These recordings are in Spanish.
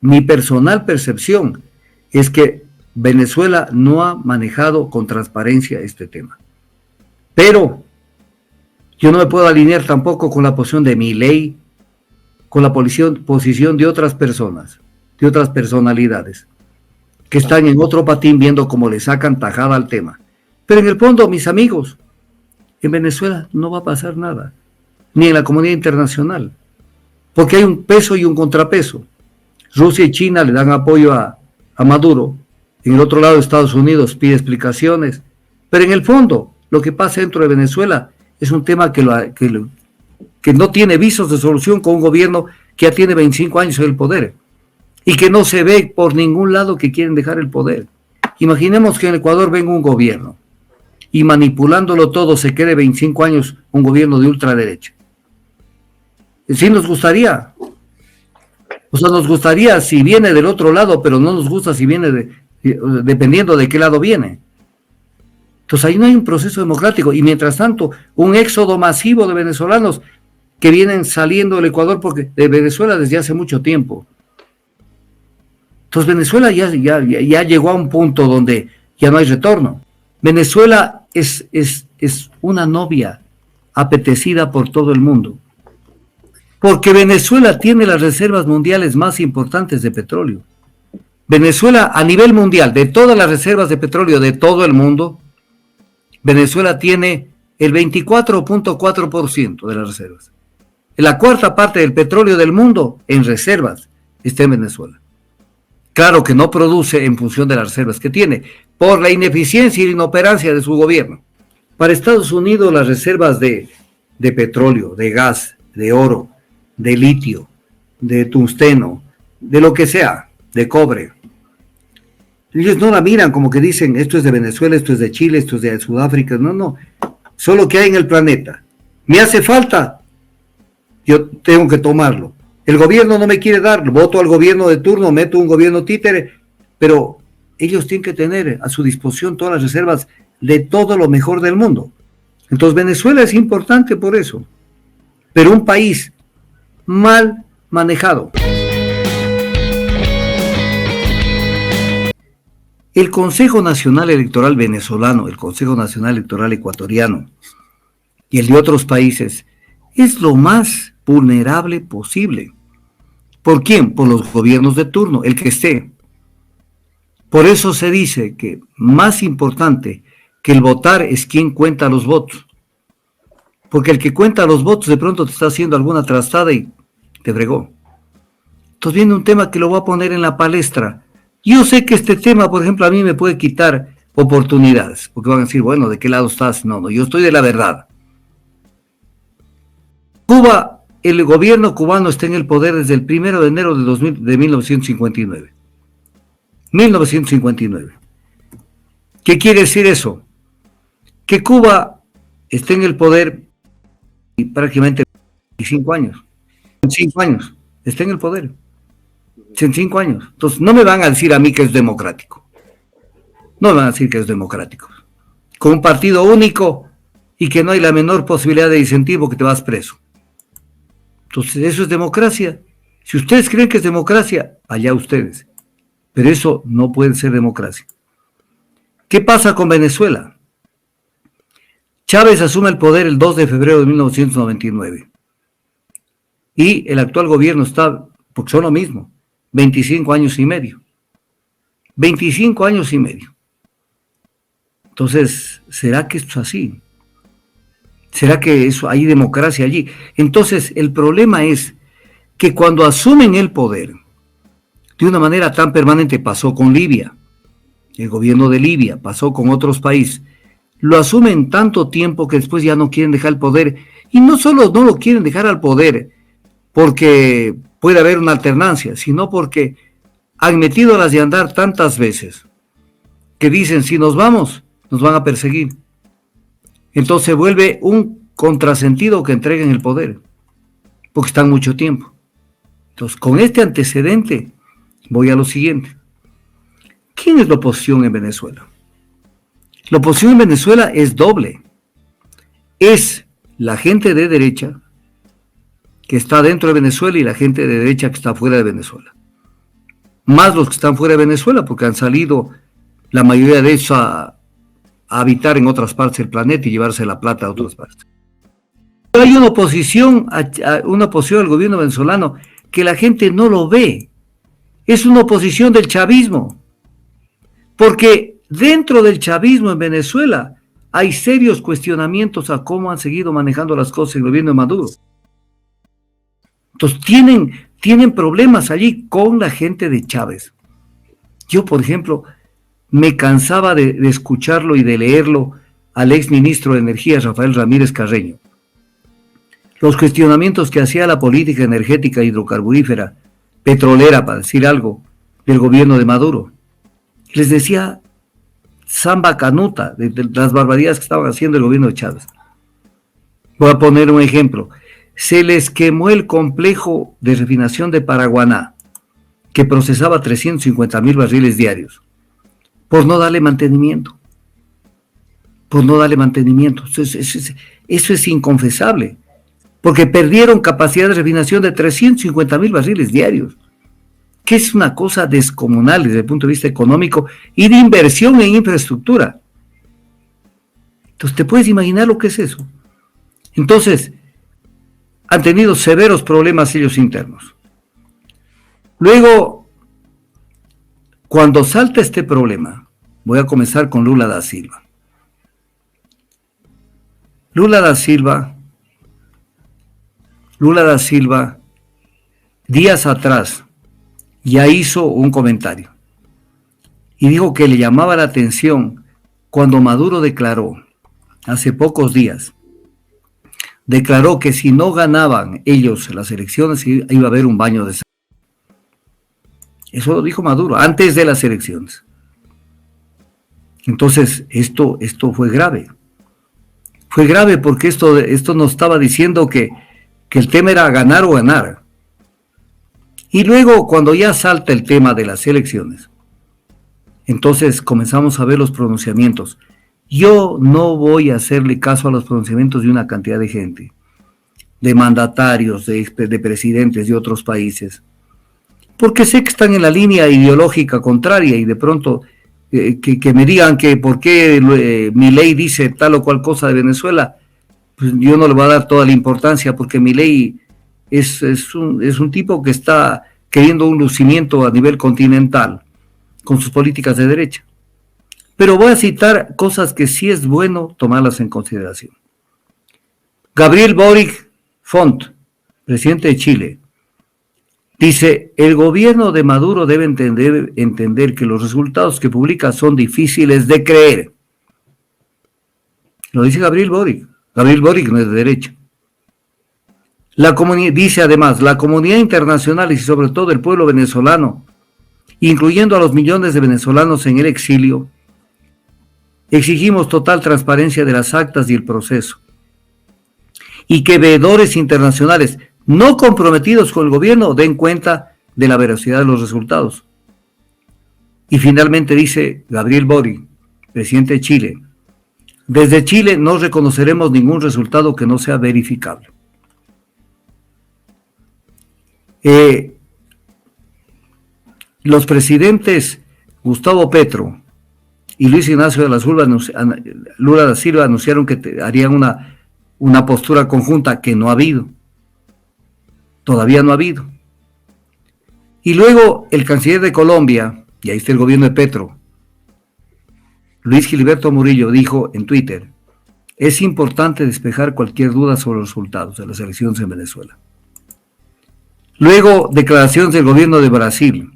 mi personal percepción es que Venezuela no ha manejado con transparencia este tema. Pero yo no me puedo alinear tampoco con la posición de Milei, con la posición de otras personas, de otras personalidades, que están en otro patín viendo cómo le sacan tajada al tema. Pero en el fondo, mis amigos, en Venezuela no va a pasar nada, ni en la comunidad internacional, porque hay un peso y un contrapeso. Rusia y China le dan apoyo a Maduro, en el otro lado Estados Unidos pide explicaciones, pero en el fondo lo que pasa dentro de Venezuela es un tema que no tiene visos de solución con un gobierno que ya tiene 25 años en el poder y que no se ve por ningún lado que quieren dejar el poder. Imaginemos que en Ecuador venga un gobierno y manipulándolo todo se quede 25 años un gobierno de ultraderecha. Sí nos gustaría. O sea, nos gustaría si viene del otro lado, pero no nos gusta si viene dependiendo de qué lado viene. Entonces ahí no hay un proceso democrático y mientras tanto un éxodo masivo de venezolanos que vienen saliendo del Ecuador porque de Venezuela desde hace mucho tiempo. Entonces Venezuela ya llegó a un punto donde ya no hay retorno. Venezuela es una novia apetecida por todo el mundo, porque Venezuela tiene las reservas mundiales más importantes de petróleo. Venezuela a nivel mundial, de todas las reservas de petróleo de todo el mundo, Venezuela tiene el 24.4% de las reservas. La cuarta parte del petróleo del mundo en reservas está en Venezuela. Claro que no produce en función de las reservas que tiene, por la ineficiencia y la inoperancia de su gobierno. Para Estados Unidos las reservas de petróleo, de gas, de oro, de litio, de tungsteno, de lo que sea, de cobre, ellos no la miran como que dicen esto es de Venezuela, esto es de Chile, esto es de Sudáfrica, no, solo que hay en el planeta. Me hace falta, yo tengo que tomarlo. El gobierno no me quiere dar, voto al gobierno de turno, meto un gobierno títere, pero ellos tienen que tener a su disposición todas las reservas de todo lo mejor del mundo. Entonces Venezuela es importante por eso, pero un país mal manejado. El Consejo Nacional Electoral venezolano, el Consejo Nacional Electoral ecuatoriano y el de otros países es lo más vulnerable posible. ¿Por quién? Por los gobiernos de turno, el que esté. Por eso se dice que más importante que el votar es quien cuenta los votos. Porque el que cuenta los votos de pronto te está haciendo alguna trastada y te fregó. Entonces viene un tema que lo voy a poner en la palestra. Yo sé que este tema, por ejemplo, a mí me puede quitar oportunidades, porque van a decir, bueno, ¿de qué lado estás? No, yo estoy de la verdad. Cuba, el gobierno cubano está en el poder desde el 1 de enero de 1959. 1959. ¿Qué quiere decir eso? Que Cuba está en el poder y prácticamente 25 años. En 5 años está en el poder. En 5 años. Entonces, no me van a decir a mí que es democrático. No me van a decir que es democrático. Con un partido único y que no hay la menor posibilidad de incentivo que te vas preso. Entonces, eso es democracia. Si ustedes creen que es democracia, allá ustedes. Pero eso no puede ser democracia. ¿Qué pasa con Venezuela? Chávez asume el poder el 2 de febrero de 1999. Y el actual gobierno está, porque son lo mismo, 25 años y medio. 25 años y medio. Entonces, ¿será que esto es así? ¿Será que hay democracia allí? Entonces, el problema es que cuando asumen el poder, de una manera tan permanente, pasó con Libia, el gobierno de Libia, pasó con otros países, lo asumen tanto tiempo que después ya no quieren dejar el poder, y no solo no lo quieren dejar al poder porque puede haber una alternancia, sino porque han metido las de andar tantas veces que dicen, si nos vamos, nos van a perseguir. Entonces vuelve un contrasentido que entreguen el poder, porque están mucho tiempo. Entonces, con este antecedente, voy a lo siguiente. ¿Quién es la oposición en Venezuela? La oposición en Venezuela es doble. Es la gente de derecha que está dentro de Venezuela y la gente de derecha que está fuera de Venezuela. más los que están fuera de Venezuela, porque han salido la mayoría de ellos a habitar en otras partes del planeta y llevarse la plata a otras partes. Pero hay una oposición al gobierno venezolano que la gente no lo ve. Es una oposición del chavismo, porque dentro del chavismo en Venezuela hay serios cuestionamientos a cómo han seguido manejando las cosas el gobierno de Maduro. Entonces tienen problemas allí con la gente de Chávez. Yo, por ejemplo, me cansaba de escucharlo y de leerlo al ex ministro de Energía, Rafael Ramírez Carreño. Los cuestionamientos que hacía la política energética hidrocarburífera, petrolera, para decir algo, del gobierno de Maduro. Les decía samba canuta de las barbaridades que estaban haciendo el gobierno de Chávez. Voy a poner un ejemplo. Se les quemó el complejo de refinación de Paraguaná, que procesaba 350,000 barriles diarios, por no darle mantenimiento. Eso es inconfesable, porque perdieron capacidad de refinación de 350,000 barriles diarios, que es una cosa descomunal desde el punto de vista económico y de inversión en infraestructura. Entonces, ¿te puedes imaginar lo que es eso? Entonces, han tenido severos problemas ellos internos. Luego, cuando salta este problema, voy a comenzar con Lula da Silva. Lula da Silva, días atrás, ya hizo un comentario y dijo que le llamaba la atención cuando Maduro declaró, hace pocos días, declaró que si no ganaban ellos las elecciones iba a haber un baño de sangre. Eso lo dijo Maduro antes de las elecciones. Entonces, esto fue grave. Fue grave porque esto nos estaba diciendo que el tema era ganar o ganar. Y luego, cuando ya salta el tema de las elecciones, entonces comenzamos a ver los pronunciamientos. Yo no voy a hacerle caso a los pronunciamientos de una cantidad de gente, de mandatarios, de presidentes de otros países, porque sé que están en la línea ideológica contraria y de pronto que me digan que por qué Milei dice tal o cual cosa de Venezuela, pues yo no le voy a dar toda la importancia porque Milei es un tipo que está queriendo un lucimiento a nivel continental con sus políticas de derecha. Pero voy a citar cosas que sí es bueno tomarlas en consideración. Gabriel Boric Font, presidente de Chile, dice, el gobierno de Maduro debe entender que los resultados que publica son difíciles de creer. Lo dice Gabriel Boric. Gabriel Boric no es de derecha. Dice además, la comunidad internacional y sobre todo el pueblo venezolano, incluyendo a los millones de venezolanos en el exilio, exigimos total transparencia de las actas y el proceso, y que veedores internacionales no comprometidos con el gobierno den cuenta de la veracidad de los resultados. Y finalmente dice Gabriel Boric, presidente de Chile, desde Chile no reconoceremos ningún resultado que no sea verificable. Los presidentes Gustavo Petro y Luis Ignacio Lula da Silva anunciaron que harían una postura conjunta que no ha habido. Todavía no ha habido. Y luego el canciller de Colombia, y ahí está el gobierno de Petro, Luis Gilberto Murillo, dijo en Twitter, es importante despejar cualquier duda sobre los resultados de las elecciones en Venezuela. Luego, declaraciones del gobierno de Brasil.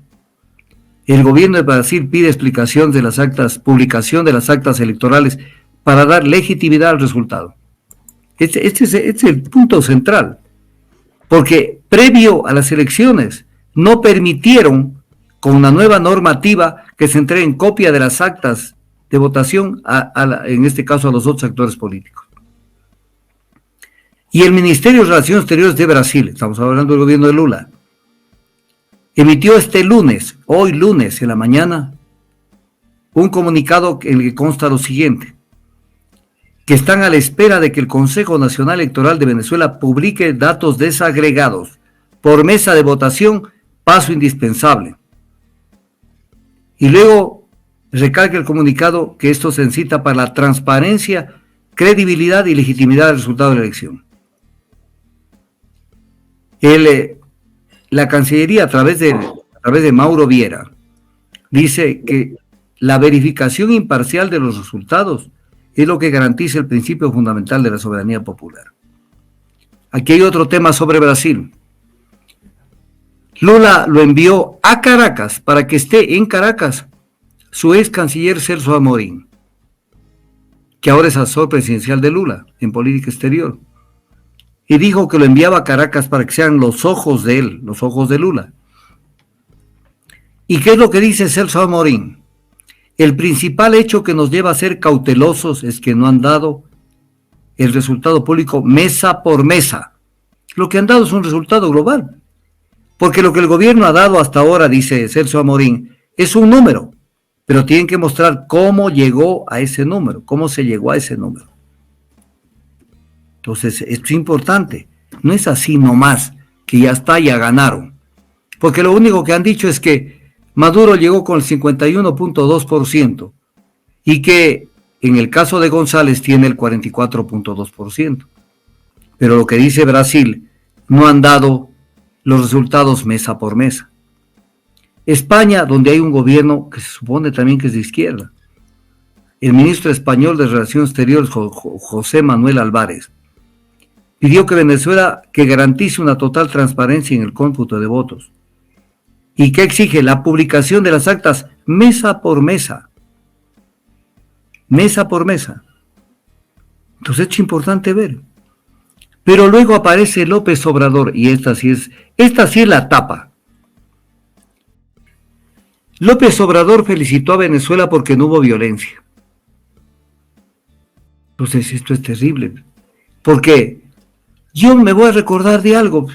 El gobierno de Brasil pide explicación de las actas, publicación de las actas electorales para dar legitimidad al resultado. Este es el punto central, porque previo a las elecciones no permitieron, con una nueva normativa, que se entreguen copia de las actas de votación, en este caso a los otros actores políticos. Y el Ministerio de Relaciones Exteriores de Brasil, estamos hablando del gobierno de Lula, emitió hoy lunes en la mañana, un comunicado en el que consta lo siguiente, que están a la espera de que el Consejo Nacional Electoral de Venezuela publique datos desagregados por mesa de votación, paso indispensable. Y luego recalca el comunicado que esto se necesita para la transparencia, credibilidad y legitimidad del resultado de la elección. La Cancillería, a través de Mauro Viera, dice que la verificación imparcial de los resultados es lo que garantiza el principio fundamental de la soberanía popular. Aquí hay otro tema sobre Brasil. Lula lo envió a Caracas para que esté en Caracas su ex canciller Celso Amorín, que ahora es asesor presidencial de Lula en política exterior. Y dijo que lo enviaba a Caracas para que sean los ojos de él, los ojos de Lula. ¿Y qué es lo que dice Celso Amorín? El principal hecho que nos lleva a ser cautelosos es que no han dado el resultado público mesa por mesa. Lo que han dado es un resultado global. Porque lo que el gobierno ha dado hasta ahora, dice Celso Amorín, es un número, pero tienen que mostrar cómo llegó a ese número, cómo se llegó a ese número. Entonces, esto es importante. No es así nomás, que ya está, ya ganaron. Porque lo único que han dicho es que Maduro llegó con el 51.2% y que en el caso de González tiene el 44.2%. Pero lo que dice Brasil, no han dado los resultados mesa por mesa. España, donde hay un gobierno que se supone también que es de izquierda. El ministro español de Relaciones Exteriores, José Manuel Álvarez, pidió que Venezuela que garantice una total transparencia en el cómputo de votos y que exige la publicación de las actas mesa por mesa. Mesa por mesa. Entonces es importante ver. Pero luego aparece López Obrador y esta sí es la tapa. López Obrador felicitó a Venezuela porque no hubo violencia. Entonces esto es terrible. Porque yo me voy a recordar de algo.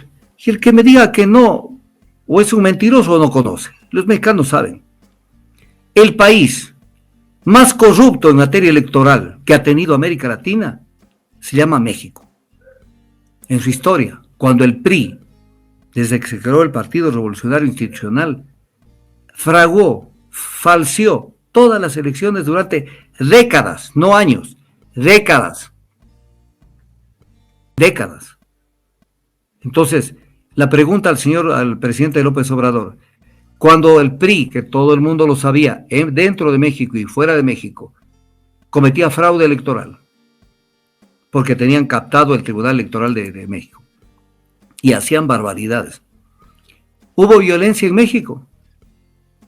Y el que me diga que no, o es un mentiroso o no conoce. Los mexicanos saben. El país más corrupto en materia electoral que ha tenido América Latina se llama México. En su historia, cuando el PRI, desde que se creó el Partido Revolucionario Institucional, fraguó, falseó todas las elecciones durante décadas, no años, décadas. Entonces, la pregunta al presidente López Obrador, cuando el PRI, que todo el mundo lo sabía, dentro de México y fuera de México, cometía fraude electoral, porque tenían captado el Tribunal Electoral de México, y hacían barbaridades. ¿Hubo violencia en México?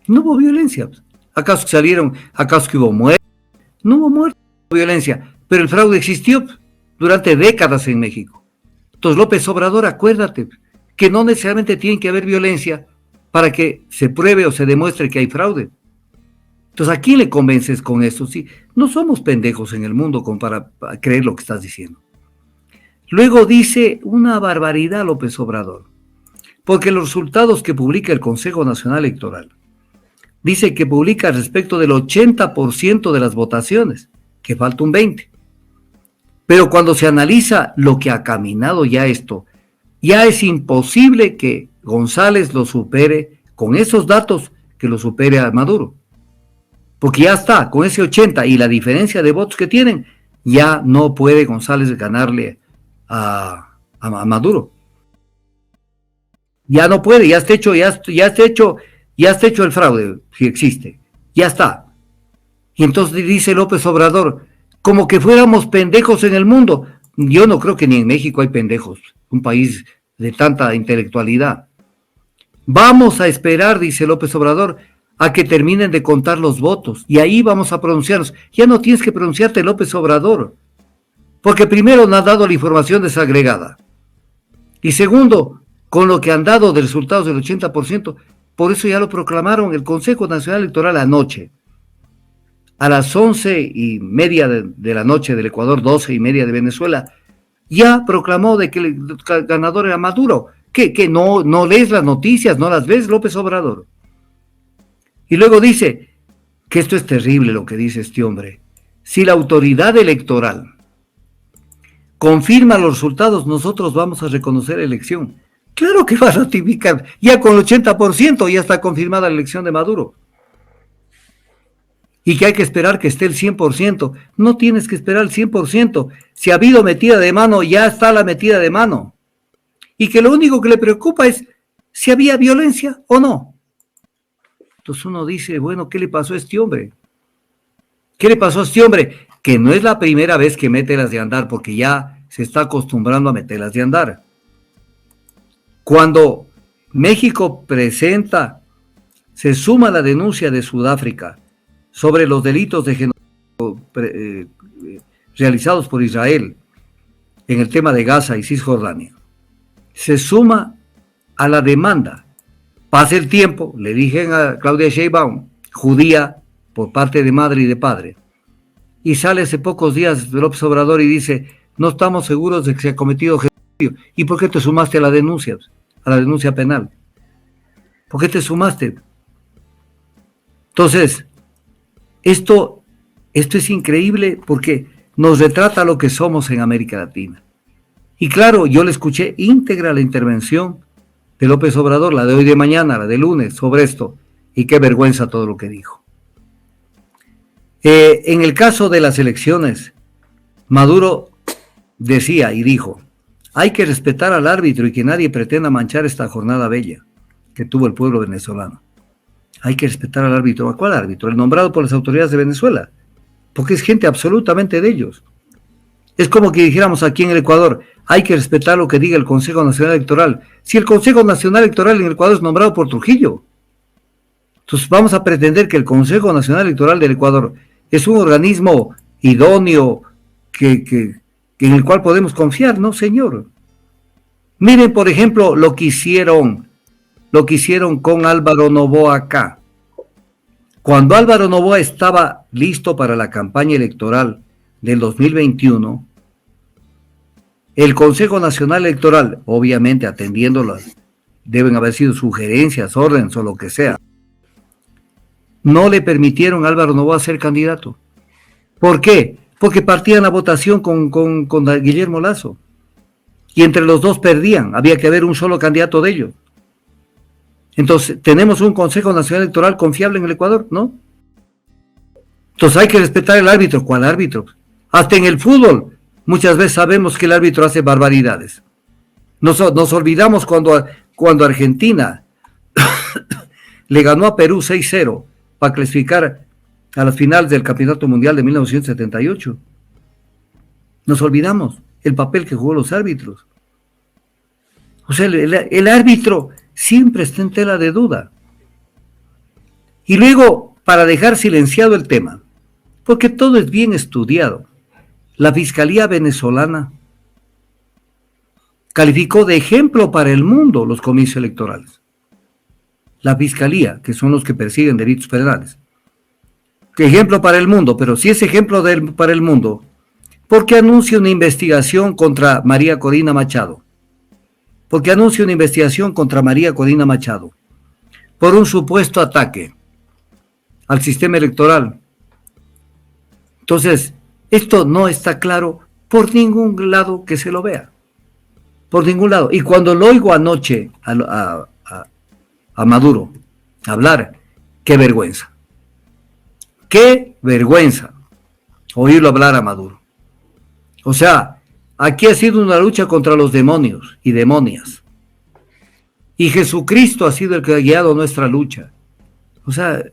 No hubo violencia. ¿Acaso salieron? ¿Acaso que hubo muertes? No hubo muertes, no hubo violencia, pero el fraude existió durante décadas en México. Entonces, López Obrador, acuérdate que no necesariamente tiene que haber violencia para que se pruebe o se demuestre que hay fraude. Entonces, ¿a quién le convences con esto? Sí, no somos pendejos en el mundo como para creer lo que estás diciendo. Luego dice una barbaridad López Obrador, porque los resultados que publica el Consejo Nacional Electoral, dice que publica respecto del 80% de las votaciones, que falta un 20%. Pero cuando se analiza lo que ha caminado ya esto, ya es imposible que González lo supere con esos datos, que lo supere a Maduro. Porque ya está, con ese 80 y la diferencia de votos que tienen, ya no puede González ganarle a Maduro. Ya no puede, ya está hecho el fraude, si existe, ya está. Y entonces dice López Obrador, como que fuéramos pendejos en el mundo. Yo no creo que ni en México hay pendejos, un país de tanta intelectualidad. Vamos a esperar, dice López Obrador, a que terminen de contar los votos, y ahí vamos a pronunciarnos. Ya no tienes que pronunciarte, López Obrador, porque primero no has dado la información desagregada, y segundo, con lo que han dado de resultados del 80%, por eso ya lo proclamaron el Consejo Nacional Electoral anoche, a las 11:30 de la noche del Ecuador, 12:30 de Venezuela, ya proclamó de que el ganador era Maduro. ¿Qué? ¿No lees las noticias? ¿No las ves, López Obrador? Y luego dice que esto es terrible lo que dice este hombre. Si la autoridad electoral confirma los resultados, nosotros vamos a reconocer la elección. Claro que va a ratificar. Ya con el 80% ya está confirmada la elección de Maduro. y que hay que esperar que esté el 100%. No tienes que esperar el 100%. Si ha habido metida de mano, ya está la metida de mano. Y que lo único que le preocupa es si había violencia o no. Entonces uno dice, bueno, ¿qué le pasó a este hombre? ¿Qué le pasó a este hombre? Que no es la primera vez que mete las de andar, porque ya se está acostumbrando a meterlas de andar. Cuando México se suma a la denuncia de Sudáfrica sobre los delitos de genocidio realizados por Israel en el tema de Gaza y Cisjordania, se suma a la demanda. Pasa el tiempo, le dije a Claudia Sheinbaum, judía por parte de madre y de padre, y sale hace pocos días López Obrador y dice, no estamos seguros de que se ha cometido genocidio. ¿Y por qué te sumaste a la denuncia penal? ¿Por qué te sumaste? Entonces, esto es increíble porque nos retrata lo que somos en América Latina. Y claro, yo le escuché íntegra la intervención de López Obrador, la de hoy de mañana, la de lunes, sobre esto, y qué vergüenza todo lo que dijo. En el caso de las elecciones, Maduro decía y dijo, hay que respetar al árbitro y que nadie pretenda manchar esta jornada bella que tuvo el pueblo venezolano. Hay que respetar al árbitro. ¿A cuál árbitro? El nombrado por las autoridades de Venezuela, porque es gente absolutamente de ellos. Es como que dijéramos aquí en el Ecuador, hay que respetar lo que diga el Consejo Nacional Electoral. Si el Consejo Nacional Electoral en el Ecuador es nombrado por Trujillo, entonces vamos a pretender que el Consejo Nacional Electoral del Ecuador es un organismo idóneo en el cual podemos confiar. No, señor. Miren, por ejemplo, lo que hicieron con Álvaro Noboa acá. Cuando Álvaro Noboa estaba listo para la campaña electoral del 2021, el Consejo Nacional Electoral, obviamente atendiéndolas, deben haber sido sugerencias, órdenes o lo que sea, no le permitieron a Álvaro Noboa ser candidato. ¿Por qué? Porque partían la votación con Guillermo Lasso. Y entre los dos perdían. Había que haber un solo candidato de ellos. Entonces, ¿tenemos un Consejo Nacional Electoral confiable en el Ecuador? ¿No? Entonces hay que respetar el árbitro. ¿Cuál árbitro? Hasta en el fútbol, muchas veces sabemos que el árbitro hace barbaridades. Nos olvidamos cuando Argentina le ganó a Perú 6-0 para clasificar a las finales del Campeonato Mundial de 1978. Nos olvidamos el papel que jugó los árbitros. O sea, el árbitro siempre está en tela de duda. Y luego, para dejar silenciado el tema, porque todo es bien estudiado, la Fiscalía venezolana calificó de ejemplo para el mundo los comicios electorales. La Fiscalía, que son los que persiguen delitos penales. ¿Qué ejemplo para el mundo? Pero si es ejemplo para el mundo, ¿por qué anuncia una investigación contra María Corina Machado? ¿Por qué anuncia una investigación contra María Corina Machado? Por un supuesto ataque al sistema electoral. Entonces, esto no está claro por ningún lado que se lo vea. Por ningún lado. Y cuando lo oigo anoche a Maduro hablar, qué vergüenza. Qué vergüenza oírlo hablar a Maduro. O sea, aquí ha sido una lucha contra los demonios y demonias. Y Jesucristo ha sido el que ha guiado nuestra lucha. O sea,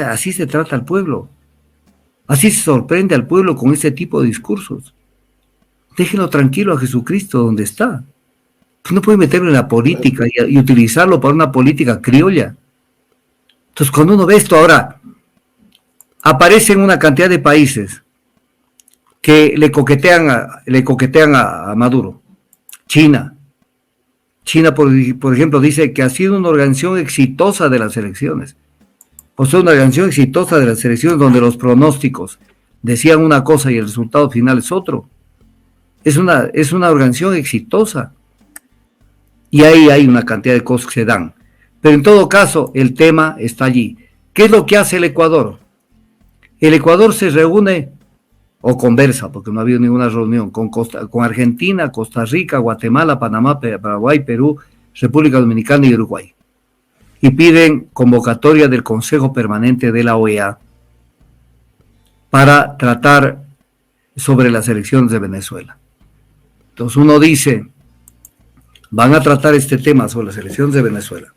así se trata al pueblo. Así se sorprende al pueblo con ese tipo de discursos. Déjenlo tranquilo a Jesucristo donde está. Pues no puede meterlo en la política y utilizarlo para una política criolla. Entonces, cuando uno ve esto ahora, aparecen una cantidad de países que le coquetean a Maduro. China, por ejemplo, dice que ha sido una organización exitosa de las elecciones. O sea, una organización exitosa de las elecciones donde los pronósticos decían una cosa y el resultado final es otro. Es una organización exitosa. Y ahí hay una cantidad de cosas que se dan. Pero en todo caso, el tema está allí. ¿Qué es lo que hace el Ecuador? El Ecuador se reúne o conversa, porque no ha habido ninguna reunión, con Argentina, Costa Rica, Guatemala, Panamá, Paraguay, Perú, República Dominicana y Uruguay. Y piden convocatoria del Consejo Permanente de la OEA para tratar sobre las elecciones de Venezuela. Entonces uno dice, van a tratar este tema sobre las elecciones de Venezuela.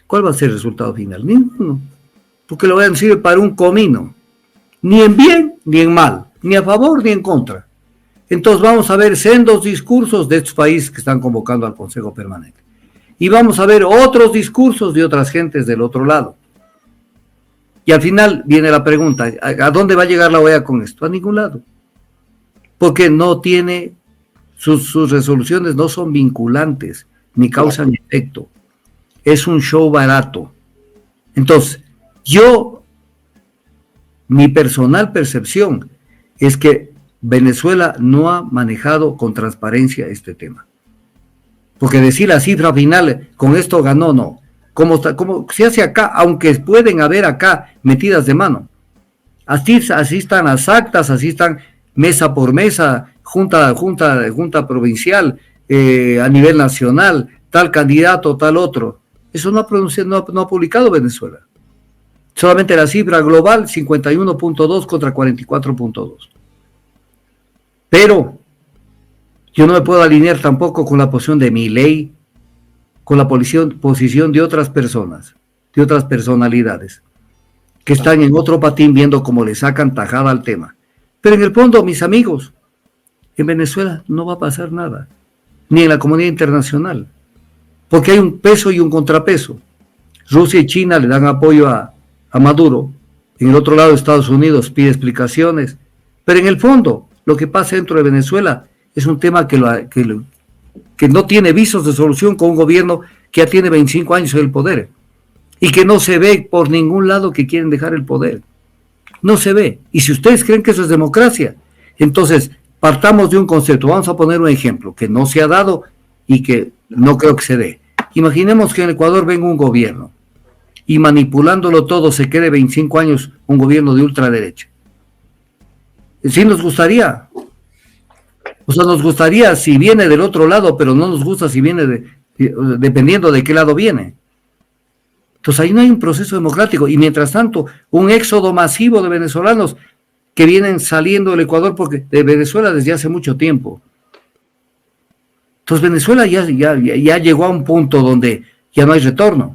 ¿Cuál va a ser el resultado final? Ninguno, porque lo van a sirve para un comino, ni en bien ni en mal, ni a favor ni en contra. Entonces vamos a ver sendos discursos de estos países que están convocando al Consejo Permanente. Y vamos a ver otros discursos de otras gentes del otro lado. Y al final viene la pregunta, ¿a dónde va a llegar la OEA con esto? A ningún lado. Porque no tiene, sus resoluciones no son vinculantes, ni causan efecto. Es un show barato. Entonces, mi personal percepción es que Venezuela no ha manejado con transparencia este tema. Porque decir la cifra final, con esto ganó, no. Como se hace acá, aunque pueden haber acá metidas de mano. Así están las actas, así están mesa por mesa, junta provincial, a nivel nacional, tal candidato, tal otro. Eso no ha publicado Venezuela. Solamente la cifra global, 51.2 contra 44.2. Pero yo no me puedo alinear tampoco con la posición de Milei, con la posición de otras personas, de otras personalidades, que están en otro patín viendo cómo le sacan tajada al tema. Pero en el fondo, mis amigos, en Venezuela no va a pasar nada, ni en la comunidad internacional, porque hay un peso y un contrapeso. Rusia y China le dan apoyo a Maduro, en el otro lado Estados Unidos pide explicaciones, pero en el fondo, lo que pasa dentro de Venezuela es un tema que no tiene visos de solución con un gobierno que ya tiene 25 años en el poder y que no se ve por ningún lado que quieren dejar el poder. No se ve. Y si ustedes creen que eso es democracia, entonces partamos de un concepto. Vamos a poner un ejemplo que no se ha dado y que no creo que se dé. Imaginemos que en Ecuador venga un gobierno y manipulándolo todo se quede 25 años un gobierno de ultraderecha. Sí nos gustaría. O sea, nos gustaría si viene del otro lado, pero no nos gusta si viene dependiendo de qué lado viene. Entonces ahí no hay un proceso democrático. Y mientras tanto, un éxodo masivo de venezolanos que vienen saliendo del Ecuador de Venezuela desde hace mucho tiempo. Entonces Venezuela ya llegó a un punto donde ya no hay retorno.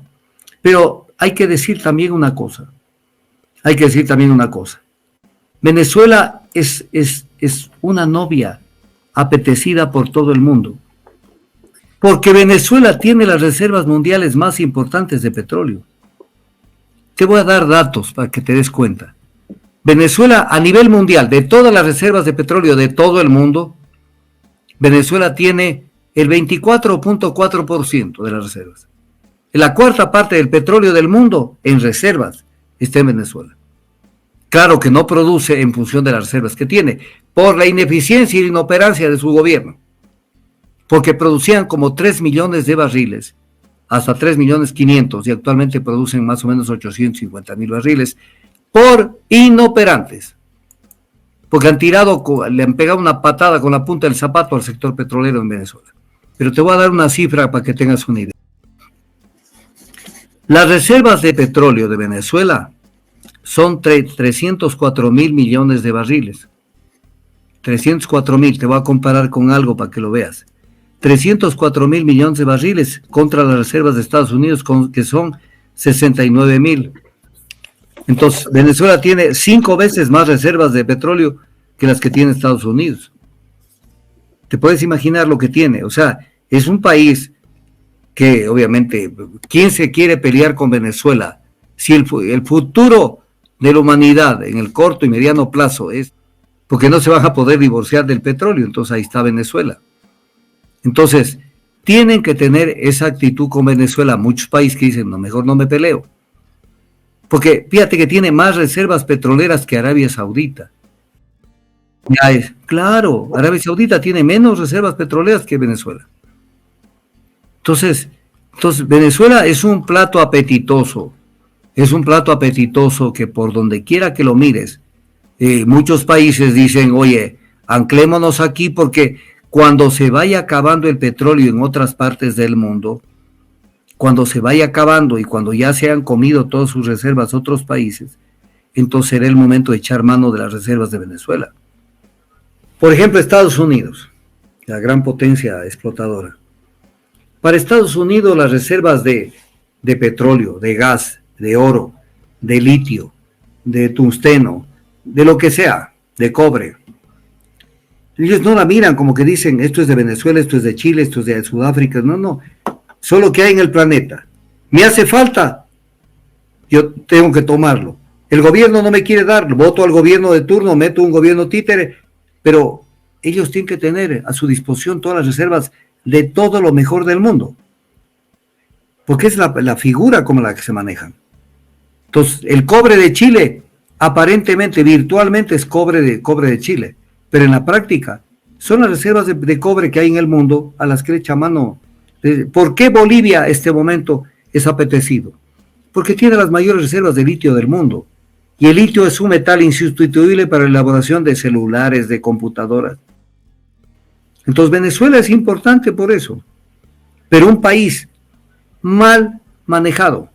Pero hay que decir también una cosa. Venezuela es una novia apetecida por todo el mundo, porque Venezuela tiene las reservas mundiales más importantes de petróleo. Te voy a dar datos para que te des cuenta. Venezuela, a nivel mundial, de todas las reservas de petróleo de todo el mundo, Venezuela tiene el 24.4% de las reservas. La cuarta parte del petróleo del mundo en reservas está en Venezuela. Claro que no produce en función de las reservas que tiene, por la ineficiencia y la inoperancia de su gobierno, porque producían como 3 millones de barriles, hasta 3.500.000, y actualmente producen más o menos 850.000 barriles, por inoperantes, porque le han pegado una patada con la punta del zapato al sector petrolero en Venezuela. Pero te voy a dar una cifra para que tengas una idea. Las reservas de petróleo de Venezuela son 304.000 millones de barriles. 304.000, te voy a comparar con algo para que lo veas. 304.000 millones de barriles contra las reservas de Estados Unidos, que son 69.000. Entonces, Venezuela tiene 5 veces más reservas de petróleo que las que tiene Estados Unidos. Te puedes imaginar lo que tiene. O sea, es un país que, obviamente, ¿quién se quiere pelear con Venezuela? Si el futuro de la humanidad en el corto y mediano plazo es porque no se van a poder divorciar del petróleo, entonces ahí está Venezuela. Entonces, tienen que tener esa actitud con Venezuela. Muchos países que dicen, no, mejor no me peleo. Porque fíjate que tiene más reservas petroleras que Arabia Saudita. Claro, Arabia Saudita tiene menos reservas petroleras que Venezuela. Entonces Venezuela es un plato apetitoso. Es un plato apetitoso que por donde quiera que lo mires, muchos países dicen, oye, anclémonos aquí porque cuando se vaya acabando el petróleo en otras partes del mundo, cuando se vaya acabando y cuando ya se han comido todas sus reservas otros países, entonces será el momento de echar mano de las reservas de Venezuela. Por ejemplo, Estados Unidos, la gran potencia explotadora. Para Estados Unidos las reservas de petróleo, de gas, de oro, de litio, de tungsteno, de lo que sea, de cobre, ellos no la miran como que dicen esto es de Venezuela, esto es de Chile, esto es de Sudáfrica, no, solo que hay en el planeta. Me hace falta, yo tengo que tomarlo. El gobierno no me quiere dar, voto al gobierno de turno, meto un gobierno títere, pero ellos tienen que tener a su disposición todas las reservas de todo lo mejor del mundo, porque es la figura como la que se manejan. Entonces, el cobre de Chile, aparentemente, virtualmente es cobre de Chile, pero en la práctica son las reservas de cobre que hay en el mundo a las que le echa mano. ¿Por qué Bolivia este momento es apetecido? Porque tiene las mayores reservas de litio del mundo, y el litio es un metal insustituible para la elaboración de celulares, de computadoras. Entonces Venezuela es importante por eso, pero un país mal manejado,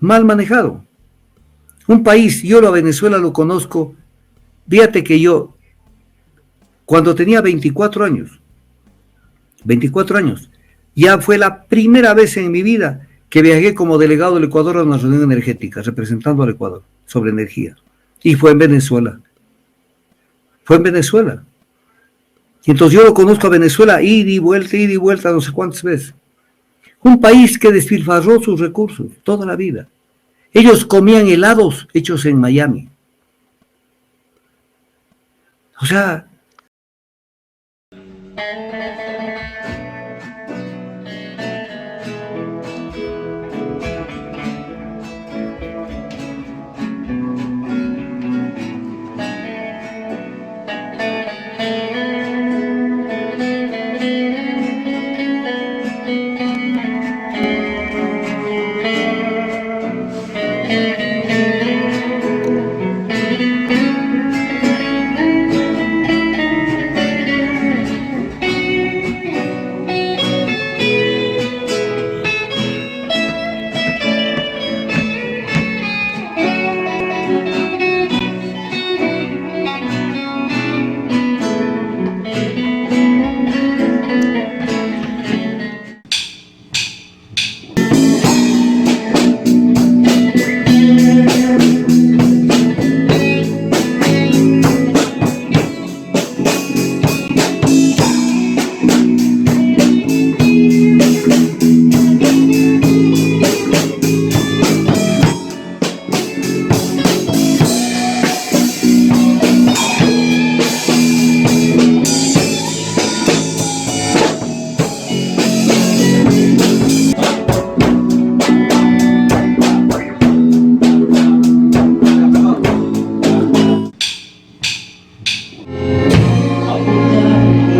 un país, yo a Venezuela lo conozco, fíjate que yo, cuando tenía 24 años, ya fue la primera vez en mi vida que viajé como delegado del Ecuador a una reunión energética, representando al Ecuador, sobre energía, y fue en Venezuela. Y entonces yo lo conozco a Venezuela, ida y vuelta, no sé cuántas veces. Un país que despilfarró sus recursos toda la vida. Ellos comían helados hechos en Miami. O sea...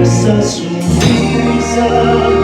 Esa sonrisa